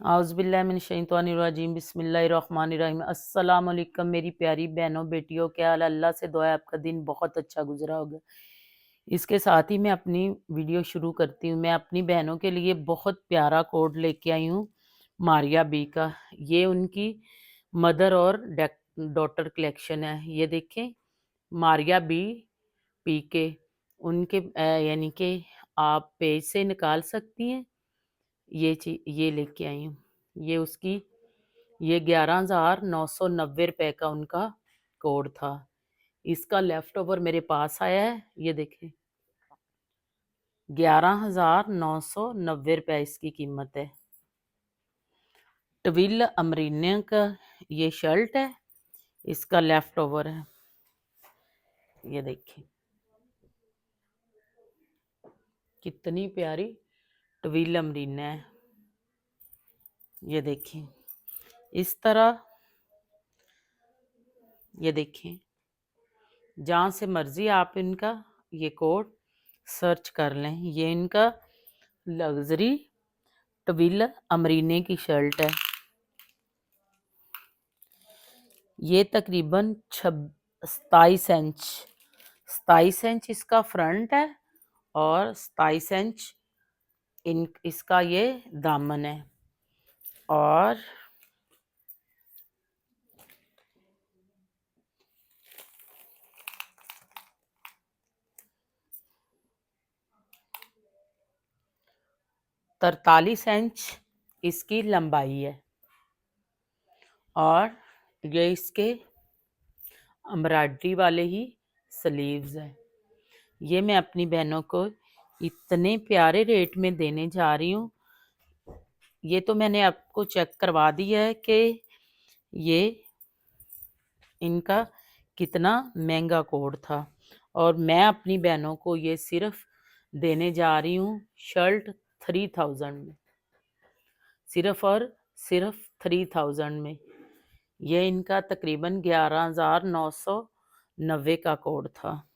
आउज़ुबिल्लाहिमिनश्शैतानिर्रजीम बिस्मिल्लाहिर्रहमानिर्रहीम। अस्सलाम वालेकुम मेरी प्यारी बहनों बेटियों, क्या हाल? अल्लाह से दुआ है आपका दिन बहुत अच्छा गुजरा होगा। इसके साथ ही मैं अपनी वीडियो शुरू करती हूँ। मैं अपनी बहनों के लिए बहुत प्यारा कोड लेके आई हूँ मारिया बी का। ये उनकी मदर और डॉटर कलेक्शन है। ये देखें, मारिया बी पी के उनके यानी कि आप पेज से निकाल सकती हैं। ये लेके आई हूँ। ये उसकी ये 11,990 रुपए का उनका कोड था। इसका लेफ्ट ओवर मेरे पास आया है। ये देखें, 11,990 रुपए इसकी कीमत है। ट्विल अमरीनिया का ये शर्ट है, इसका लेफ्ट ओवर है। ये देखिए कितनी प्यारी ट्विल अमरीना है। ये देखें इस तरह, ये देखें जहाँ से मर्जी आप इनका ये कोड सर्च कर लें। ये इनका लग्जरी ट्विल अमरीने की शर्ट है। ये तकरीबन 27 इंच इसका फ्रंट है और 27 इंच इसका ये दामन है। और तरतालीस इंच इसकी लंबाई है। और ये इसके एम्ब्रॉयडरी वाले ही स्लीव्स है। ये मैं अपनी बहनों को इतने प्यारे रेट में देने जा रही हूँ। ये तो मैंने आपको चेक करवा दिया है कि ये इनका कितना महंगा कोड था, और मैं अपनी बहनों को ये सिर्फ देने जा रही हूँ शर्ट 3000 में, सिर्फ और सिर्फ 3000 में। ये इनका तकरीबन 11,990 का कोड था।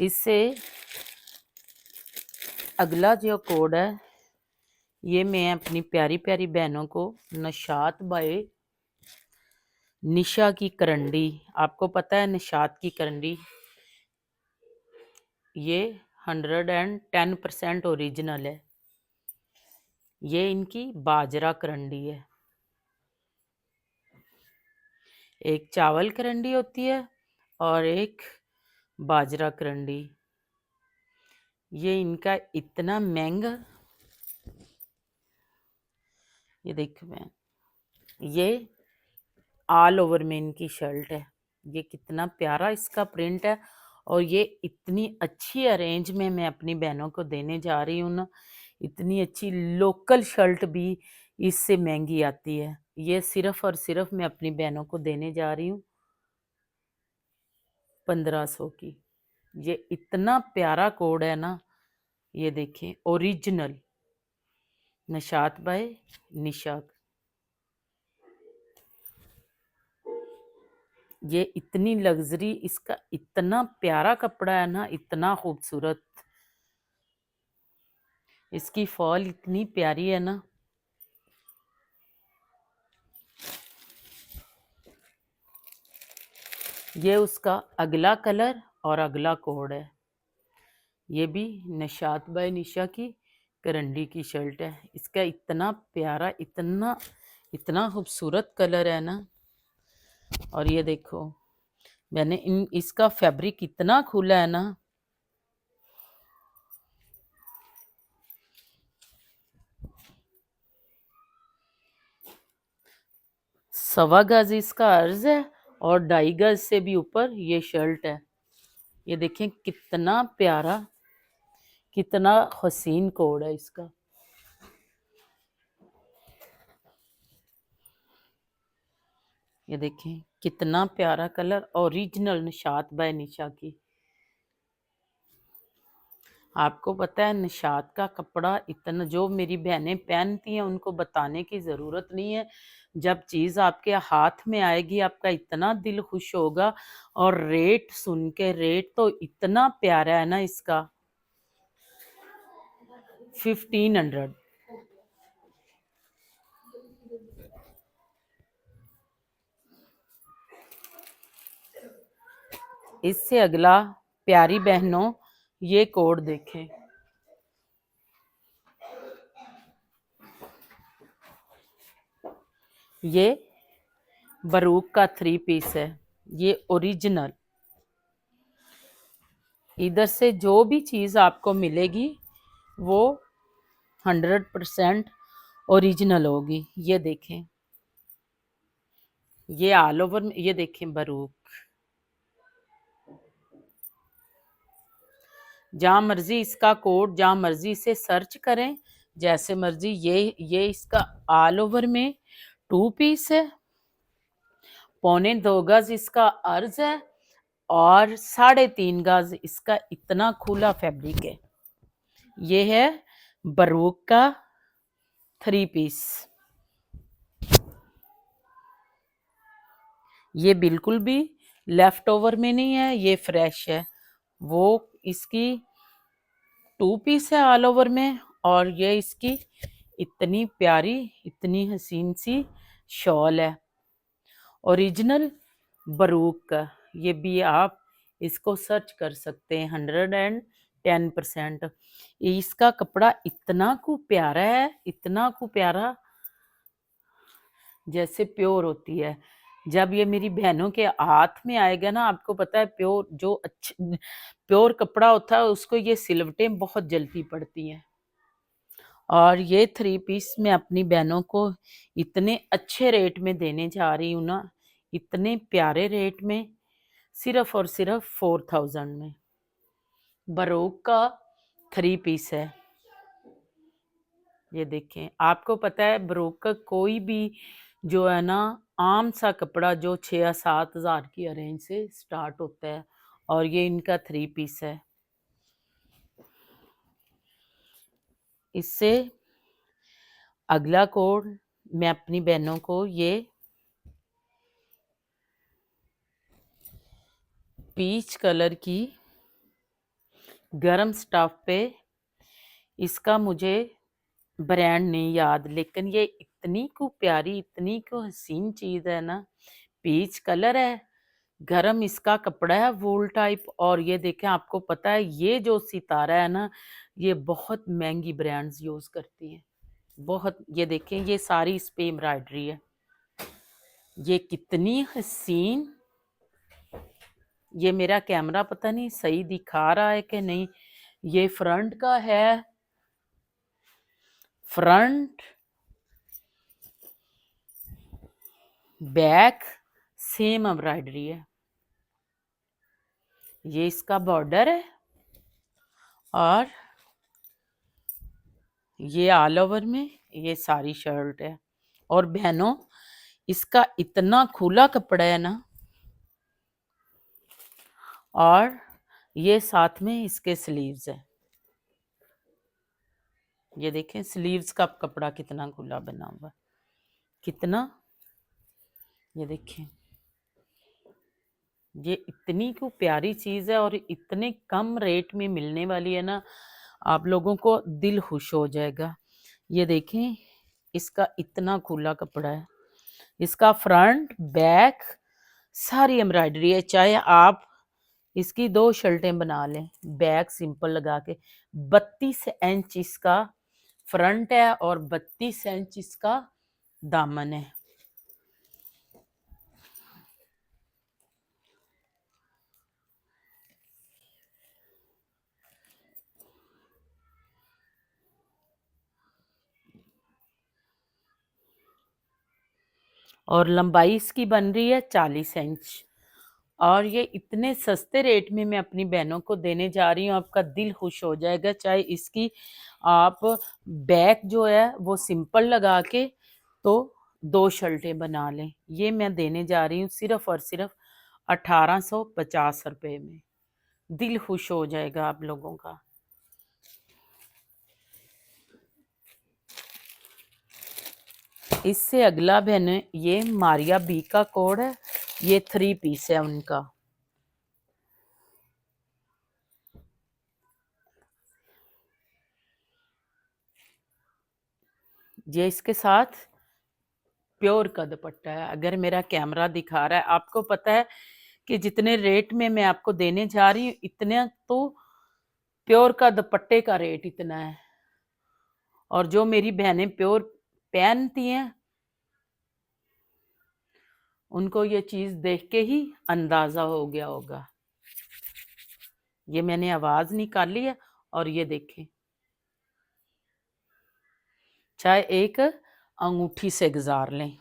इससे अगला जो कोड है, ये मैं अपनी प्यारी प्यारी बहनों को नशात बाय निशा की करंडी, आपको पता है निशात की करंडी ये 110% ओरिजिनल है। ये इनकी बाजरा करंडी है। एक चावल करंडी होती है और एक बाजरा करंडी। ये इनका इतना महंगा, ये देखो मैं, ये ऑल ओवर में इनकी शर्ट है। ये कितना प्यारा इसका प्रिंट है, और ये इतनी अच्छी अरेंज में मैं अपनी बहनों को देने जा रही हूँ ना। इतनी अच्छी लोकल शर्ट भी इससे महंगी आती है। ये सिर्फ और सिर्फ मैं अपनी बहनों को देने जा रही हूँ 1500 की। ये इतना प्यारा कोड है ना। ये देखें, ओरिजिनल नशात बाय निशा। ये इतनी लग्जरी, इसका इतना प्यारा कपड़ा है ना, इतना खूबसूरत। इसकी फॉल इतनी प्यारी है ना। ये उसका अगला कलर और अगला कोड है। ये भी नशात बाय निशा की करंडी की शर्ट है। इसका इतना प्यारा, इतना इतना खूबसूरत कलर है ना। और ये देखो, मैंने इसका फैब्रिक इतना खुला है ना। सवा गज इसका अर्ज है और 2.5 गज से भी ऊपर ये शर्ट है। ये देखें कितना प्यारा, कितना हसीन कोड है इसका। ये देखें कितना प्यारा कलर, ओरिजिनल निशात बाय निशा की। आपको पता है निशात का कपड़ा इतना, जो मेरी बहनें पहनती हैं उनको बताने की ज़रूरत नहीं है। जब चीज़ आपके हाथ में आएगी आपका इतना दिल खुश होगा। और रेट सुन के, रेट तो इतना प्यारा है ना इसका। 1500। इससे अगला प्यारी बहनों ये कोड देखें, ये बरूक का 3 पीस है, ये ओरिजिनल। इधर से जो भी चीज़ आपको मिलेगी वो 100% ओरिजिनल होगी। ये देखें, ये ऑल ओवर में, ये देखें बरूक। जहाँ मर्जी इसका कोड, जहाँ मर्जी इसे सर्च करें, जैसे मर्जी। ये इसका ऑल ओवर में 2 पीस है, 1.25 गज इसका अर्ज है और 3.5 गज इसका इतना खुला फैब्रिक है। ये है बरूक का 3 पीस। ये बिल्कुल भी लेफ्ट ओवर में नहीं है, ये फ्रेश है। वो इसकी 2 पीस है ऑल ओवर में, और ये इसकी इतनी प्यारी, इतनी हसीन सी शॉल है ओरिजिनल बरूक का। ये भी आप इसको सर्च कर सकते हैं, 110%। इसका कपड़ा इतना को प्यारा है, इतना को प्यारा, जैसे प्योर होती है। जब ये मेरी बहनों के हाथ में आएगा ना, आपको पता है प्योर, जो अच्छा प्योर कपड़ा होता है उसको ये सिलवटें बहुत जल्दी पड़ती हैं। और ये 3 पीस मैं अपनी बहनों को इतने अच्छे रेट में देने जा रही हूँ ना, इतने प्यारे रेट में, सिर्फ और सिर्फ 4000 में। बरोक का 3 पीस है। ये देखें, आपको पता है बरोक का कोई भी जो है ना आम सा कपड़ा जो 6 या 7 हज़ार की रेंज से स्टार्ट होता है, और ये इनका 3 पीस है। इससे अगला कोड मैं अपनी बहनों को ये पीच कलर की गरम स्टफ पे, इसका मुझे ब्रांड नहीं याद, लेकिन ये इतनी को प्यारी, इतनी को हसीन चीज़ है ना। पीच कलर है, गरम इसका कपड़ा है वूल टाइप। और ये देखें, आपको पता है ये जो सितारा है ना, ये बहुत महंगी ब्रांड्स यूज़ करती है, बहुत। ये देखें, ये सारी इस पे एम्ब्रॉयडरी है। ये कितनी हसीन, ये मेरा कैमरा पता नहीं सही दिखा रहा है कि नहीं। ये फ्रंट का है, फ्रंट बैक सेम एम्ब्रॉयडरी है। ये इसका बॉर्डर है, और ये ऑल ओवर में ये सारी शर्ट है। और बहनों, इसका इतना खुला कपड़ा है ना, और ये साथ में इसके स्लीव्स है। ये देखें, स्लीव्स का कपड़ा कितना खुला बना हुआ, कितना। ये देखें, ये इतनी को प्यारी चीज़ है और इतने कम रेट में मिलने वाली है ना, आप लोगों को दिल खुश हो जाएगा। ये देखें, इसका इतना खुला कपड़ा है, इसका फ्रंट बैक सारी एम्ब्रॉयडरी है। चाहे आप इसकी 2 शर्टें बना लें बैक सिंपल लगा के। 32 इंच इसका फ्रंट है और 32 इंच इसका दामन है। और लंबाई इसकी बन रही है 40 इंच। और ये इतने सस्ते रेट में मैं अपनी बहनों को देने जा रही हूँ, आपका दिल खुश हो जाएगा। चाहे इसकी आप बैक जो है वो सिंपल लगा के तो 2 शर्टें बना लें। ये मैं देने जा रही हूँ सिर्फ और सिर्फ 1850 रुपये में। दिल खुश हो जाएगा आप लोगों का। इससे अगला बहन, ये मारिया बी का कोड है, ये 3 पीस है उनका। ये इसके साथ प्योर का दुपट्टा है। अगर मेरा कैमरा दिखा रहा है, आपको पता है कि जितने रेट में मैं आपको देने जा रही हूँ, इतने तो प्योर का दुपट्टे का रेट इतना है। और जो मेरी बहनें प्योर पहनती हैं, उनको ये चीज देख के ही अंदाजा हो गया होगा। ये मैंने आवाज निकाली है और ये देखें, चाहे एक अंगूठी से गुजार लें।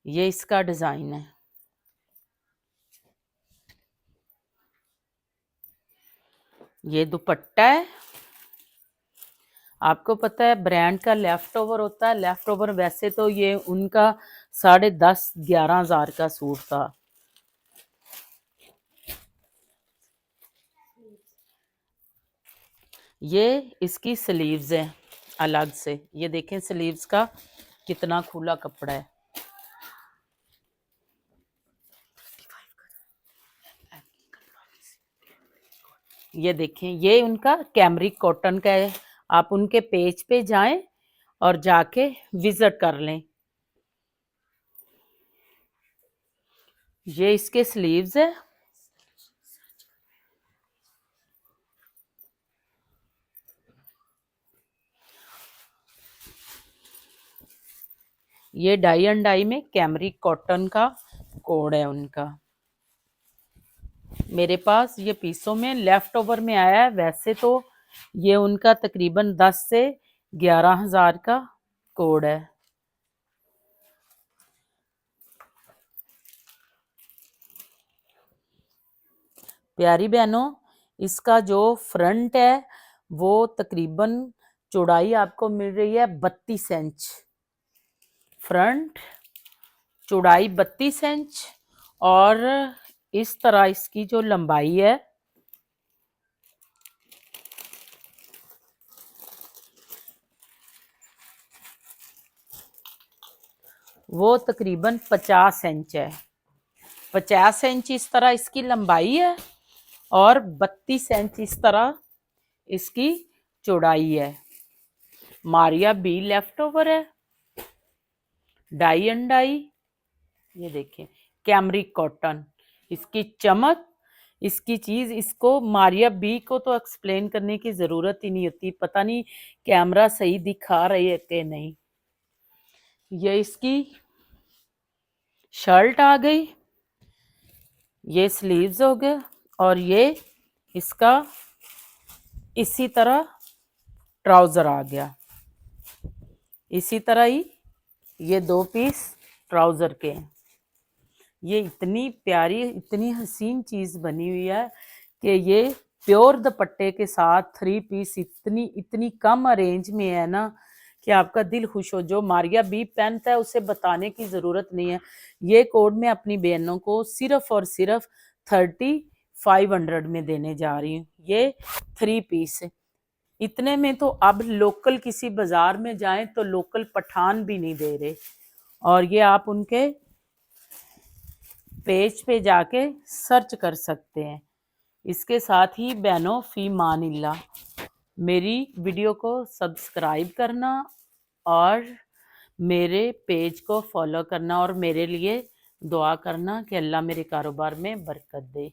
ये इसका डिजाइन है। ये दुपट्टा है। आपको पता है ब्रांड का लेफ्ट ओवर होता है। लेफ्ट ओवर वैसे तो ये उनका 10,500-11,000 का सूट था। ये इसकी स्लीव्स है अलग से। ये देखें स्लीव्स का कितना खुला कपड़ा है। ये देखें, ये उनका कैमरिक कॉटन का है। आप उनके पेज पे जाएं और जाके विजिट कर लें। ये इसके स्लीव्स है। ये डाई एंड डाई में कैमरिक कॉटन का कोड है उनका। मेरे पास ये पीसों में लेफ्ट ओवर में आया है। वैसे तो ये उनका तकरीबन 10 से 11,000 का कोड है। प्यारी बहनों, इसका जो फ्रंट है वो तकरीबन चौड़ाई आपको मिल रही है 32 इंच। फ्रंट चौड़ाई 32 इंच और इस तरह इसकी जो लंबाई है वो तकरीबन 50 इंच है। 50 इंच इस तरह इसकी लंबाई है और 32 इंच इस तरह इसकी चौड़ाई है। मारिया बी लेफ्ट ओवर है, डाई एंड डाई। ये देखें कैमरिक कॉटन, इसकी चमक, इसकी चीज, इसको मारिया बी को तो एक्सप्लेन करने की जरूरत ही नहीं होती। पता नहीं कैमरा सही दिखा रही है कि नहीं। ये इसकी शर्ट आ गई, ये स्लीव्स हो गए और ये इसका इसी तरह ट्राउजर आ गया। इसी तरह ही ये 2 पीस ट्राउजर के हैं। ये इतनी प्यारी, इतनी हसीन चीज बनी हुई है कि ये प्योर दुपट्टे के साथ 3 पीस इतनी इतनी कम रेंज में है ना कि आपका दिल खुश हो। जो मारिया बी पहनता है उसे बताने की जरूरत नहीं है। ये कोड मैं अपनी बहनों को सिर्फ और सिर्फ 3500 में देने जा रही हूँ। ये 3 पीस है। इतने में तो अब लोकल किसी बाजार में जाएं तो लोकल पठान भी नहीं दे रहे। और ये आप उनके पेज पे जाके सर्च कर सकते हैं। इसके साथ ही बहनों फी मानिल्लाह, मेरी वीडियो को सब्सक्राइब करना और मेरे पेज को फॉलो करना और मेरे लिए दुआ करना कि अल्लाह मेरे कारोबार में बरकत दे।